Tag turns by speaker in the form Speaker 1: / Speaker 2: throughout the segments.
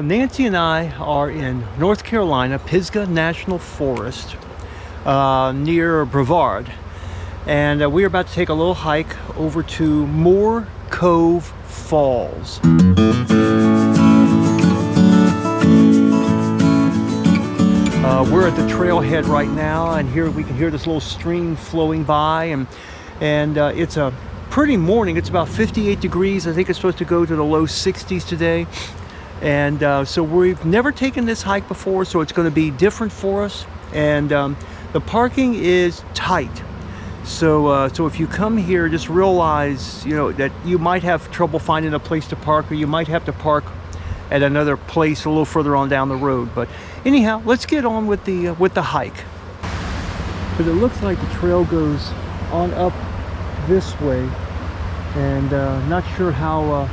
Speaker 1: Nancy and I are in North Carolina, Pisgah National Forest, near Brevard. And we're about to take a little hike over to Moore Cove Falls. We're at the trailhead right now, and here we can hear this little stream flowing by, and it's a pretty morning. It's about 58 degrees. I think it's supposed to go to the low 60s today. And so we've never taken this hike before, so it's going to be different for us. And the parking is tight. So if you come here, just realize, that you might have trouble finding a place to park, or you might have to park at another place a little further on down the road. But anyhow, let's get on with the hike. But it looks like the trail goes on up this way, and not sure how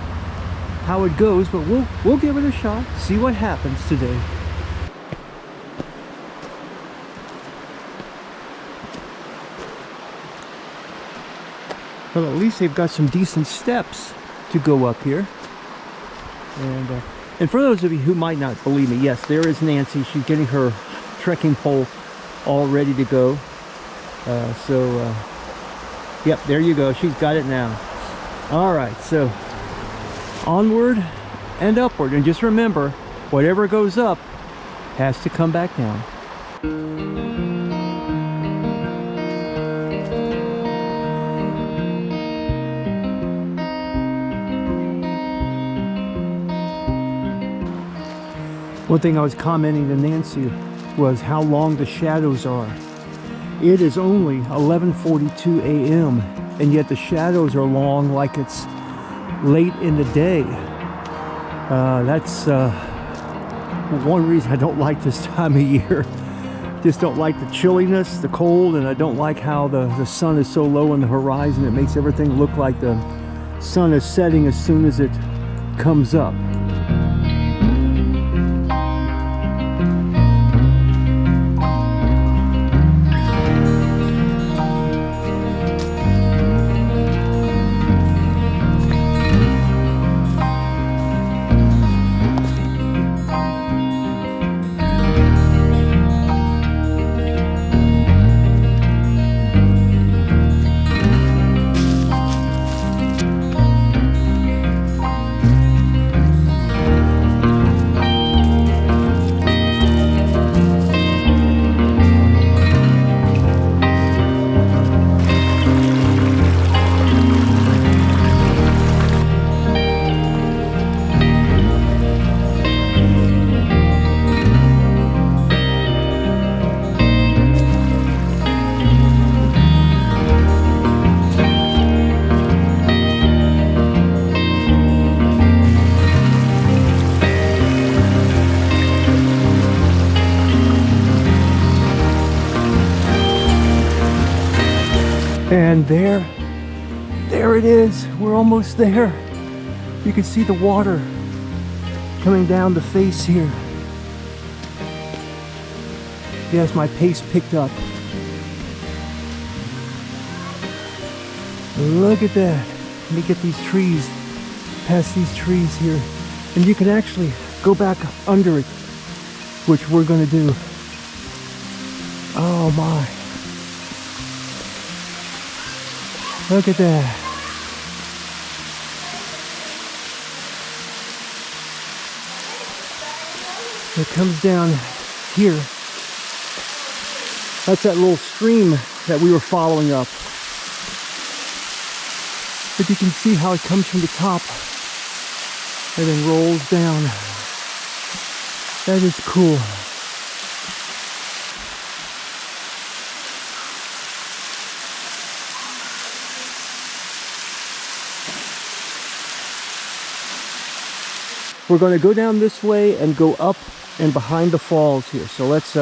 Speaker 1: it goes, but we'll give it a shot, see what happens today. Well, at least they've got some decent steps to go up here. And for those of you who might not believe me, yes, there is Nancy. She's getting her trekking pole all ready to go. Yep, there you go. She's got it now. All right, so onward and upward. And just remember, whatever goes up has to come back down. One thing I was commenting to Nancy was how long the shadows are. It is only 11:42 a.m. and yet the shadows are long, like it's late in the day. That's one reason I don't like this time of year. Just don't like the chilliness, the cold, and I don't like how the sun is so low on the horizon. It makes everything look like the sun is setting as soon as it comes up. And there it is. We're almost there. You can see the water coming down the face here. Yes, my pace picked up. Look at that. Let me get these trees, past these trees here. And you can actually go back under it, which we're going to do. Oh my. Look at that. It comes down here. That's that little stream that we were following up. But you can see how it comes from the top and then rolls down. That is cool. We're going to go down this way and go up and behind the falls here. So let's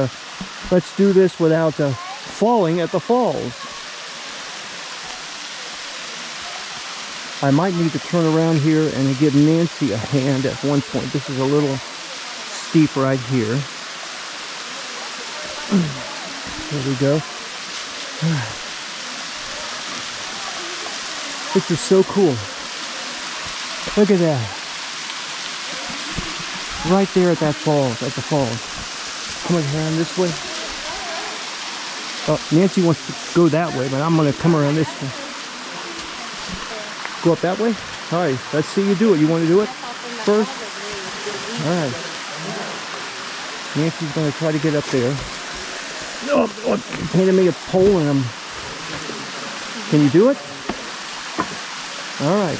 Speaker 1: do this without falling at the falls. I might need to turn around here and give Nancy a hand at one point. This is a little steep right here. There we go. This is so cool. Look at that. right there at that falls, at the falls. Come around this way. Oh, Nancy wants to go that way, but I'm gonna come around this way. Go up that way? All right, let's see you do it. You want to do it first? All right. Nancy's gonna try to get up there. Oh, handed me a pole and I'm... Can you do it? All right.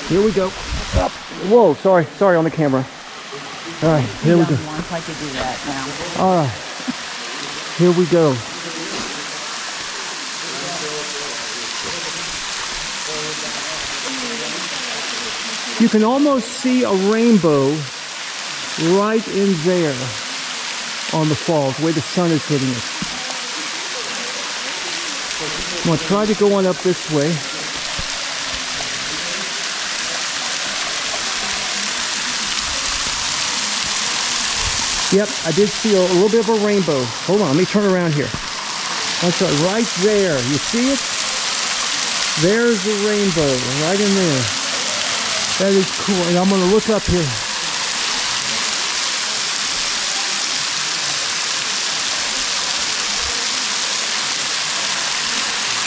Speaker 1: Here we go. Up. Whoa, sorry on the camera. All right, here we go.
Speaker 2: Once I could do that now.
Speaker 1: All right, here we go. You can almost see a rainbow right in there on the falls, where the sun is hitting it. I'm going to try to go on up this way. Yep, I did see a little bit of a rainbow. Hold on, let me turn around here. That's right there. You see it? There's the rainbow right in there. That is cool. And I'm going to look up here.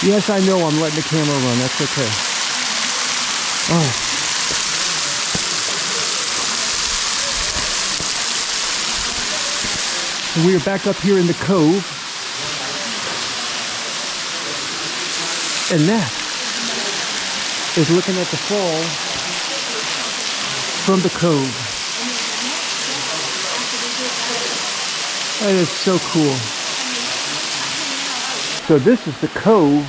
Speaker 1: Yes, I know I'm letting the camera run. That's okay. All right. And we are back up here in the cove. And that is looking at the fall from the cove. That is so cool. So this is the cove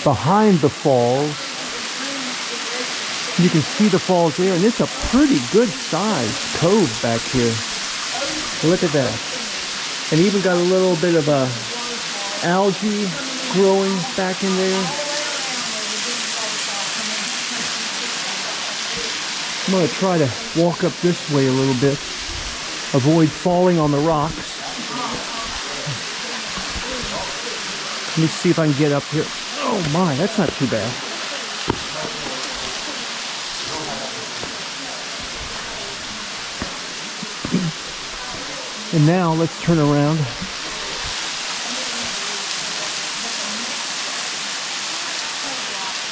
Speaker 1: behind the falls. You can see the falls there, and it's a pretty good sized cove back here. Look at that. And even got a little bit of a algae growing back in there. I'm going to try to walk up this way a little bit. Avoid falling on the rocks. Let me see if I can get up here. Oh my, that's not too bad. And now let's turn around.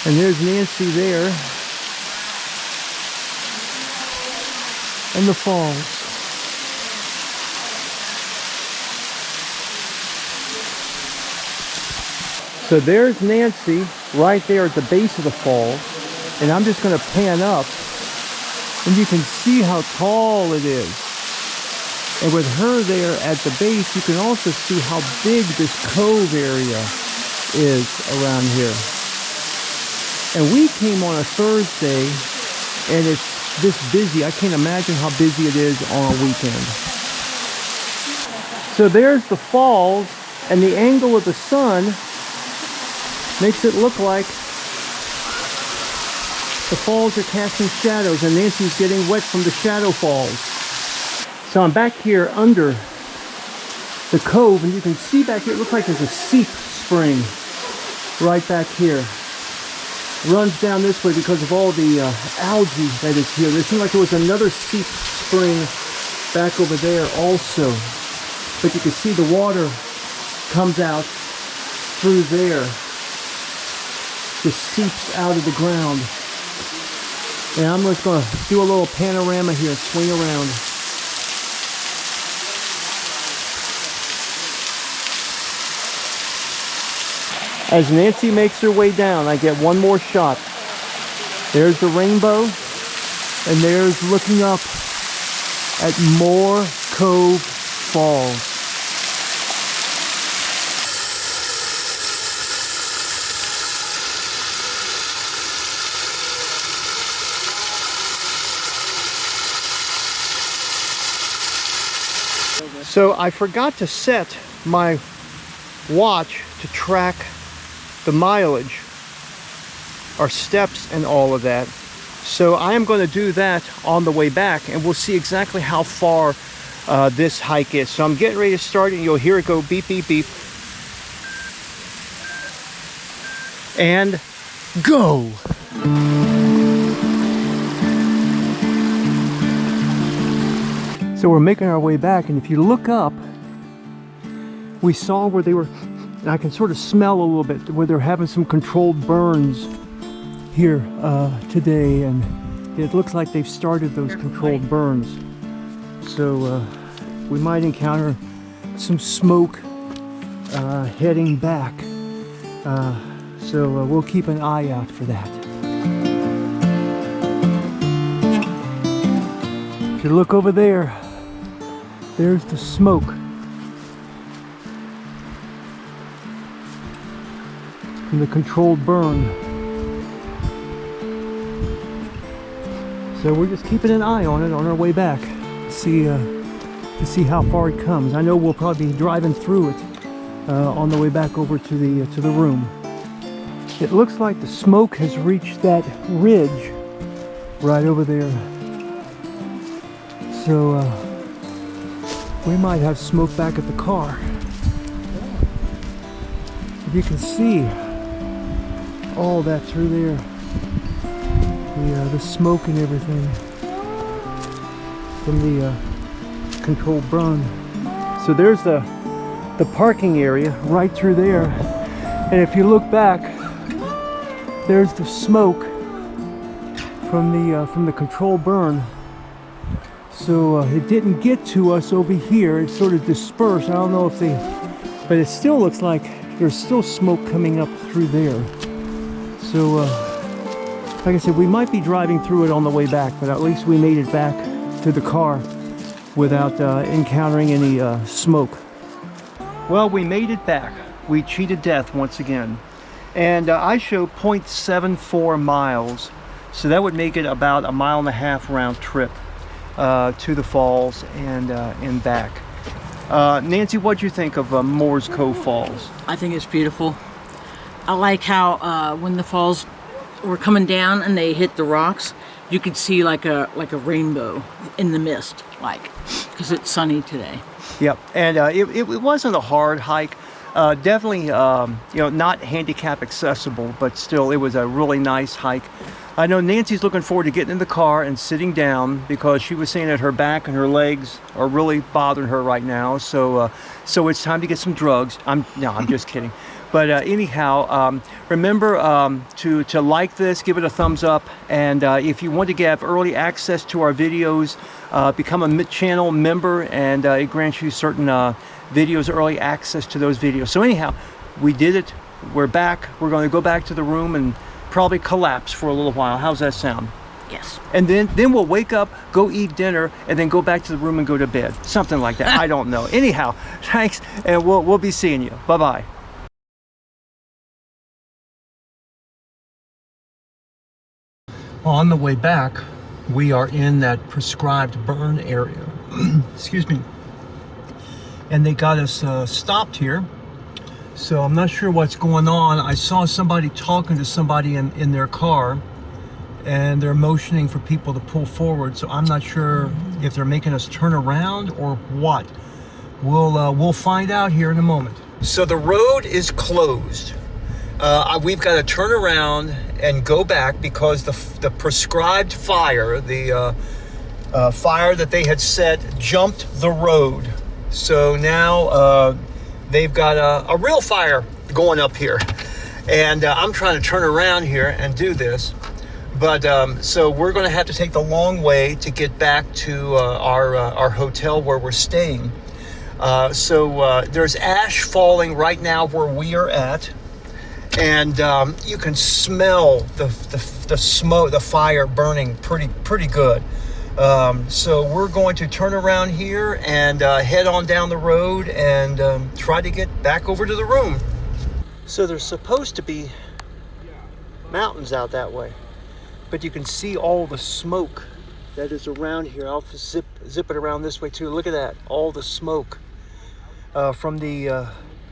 Speaker 1: And there's Nancy there. And the falls. So there's Nancy right there at the base of the falls. And I'm just going to pan up. And you can see how tall it is. And with her there at the base, you can also see how big this cove area is around here. And we came on a Thursday, and it's this busy. I can't imagine how busy it is on a weekend. So there's the falls, and the angle of the sun makes it look like the falls are casting shadows, and Nancy's getting wet from the shadow falls. So I'm back here under the cove, and you can see back here, it looks like there's a seep spring right back here. Runs down this way because of all the algae that is here. There seemed like there was another seep spring back over there also. But you can see the water comes out through there. Just seeps out of the ground. And I'm just going to do a little panorama here, swing around. As Nancy makes her way down, I get one more shot. There's the rainbow, and there's looking up at Moore Cove Falls. So I forgot to set my watch to track the mileage, our steps and all of that. So I am going to do that on the way back, and we'll see exactly how far this hike is. So I'm getting ready to start, and you'll hear it go beep, beep, beep. And go! So we're making our way back, and if you look up, we saw where they were, and I can sort of smell a little bit where they're having some controlled burns here today, and it looks like they've started those controlled burns. So we might encounter some smoke heading back. So we'll keep an eye out for that. If you look over there, there's the smoke. From the controlled burn. So we're just keeping an eye on it on our way back. To see how far it comes. I know we'll probably be driving through it on the way back over to the room. It looks like the smoke has reached that ridge right over there. So we might have smoke back at the car. If you can see all that through there, the smoke and everything from the controlled burn. So there's the parking area right through there, and if you look back, there's the smoke from the controlled burn. So it didn't get to us over here. It sort of dispersed. I don't know if but it still looks like there's still smoke coming up through there. So like I said, we might be driving through it on the way back, but at least we made it back to the car without encountering any smoke. Well, we made it back. We cheated death once again. And I show 0.74 miles. So that would make it about 1.5 miles round trip to the falls and back. Nancy, what do you think of Moore Cove Falls?
Speaker 2: I think it's beautiful. I like how when the falls were coming down and they hit the rocks, you could see like a rainbow in the mist, because it's sunny today.
Speaker 1: Yep, and it wasn't a hard hike. Definitely, not handicap accessible, but still, it was a really nice hike. I know Nancy's looking forward to getting in the car and sitting down because she was saying that her back and her legs are really bothering her right now. So it's time to get some drugs. I'm just kidding. But anyhow, remember to like this, give it a thumbs up, and if you want to have early access to our videos, become a channel member, and it grants you certain videos, early access to those videos. So anyhow, we did it. We're back. We're going to go back to the room and probably collapse for a little while. How's that sound?
Speaker 2: Yes.
Speaker 1: And then we'll wake up, go eat dinner, and then go back to the room and go to bed. Something like that. I don't know. Anyhow, thanks, and we'll be seeing you. Bye-bye. On the way back, we are in that prescribed burn area. Excuse me. And they got us stopped here. So I'm not sure what's going on. I saw somebody talking to somebody in their car, and they're motioning for people to pull forward. So I'm not sure if they're making us turn around or what. We'll find out here in a moment. So the road is closed. We've got to turn around and go back because the prescribed fire, the fire that they had set, jumped the road. So now they've got a real fire going up here. And I'm trying to turn around here and do this. But so we're going to have to take the long way to get back to our hotel where we're staying. So there's ash falling right now where we are at. And you can smell the smoke, the fire burning pretty good. So we're going to turn around here and head on down the road and try to get back over to the room. So there's supposed to be mountains out that way, but you can see all the smoke that is around here. I'll zip it around this way too. Look at that, all the smoke from the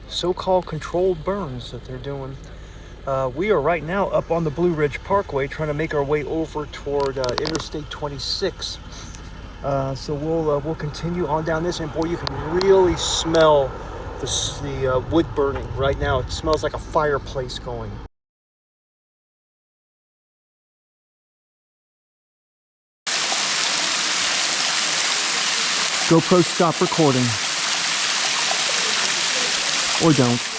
Speaker 1: so-called controlled burns that they're doing. We are right now up on the Blue Ridge Parkway trying to make our way over toward Interstate 26. So we'll continue on down this, and boy, you can really smell the wood burning right now. It smells like a fireplace going. GoPro, stop recording. Or don't.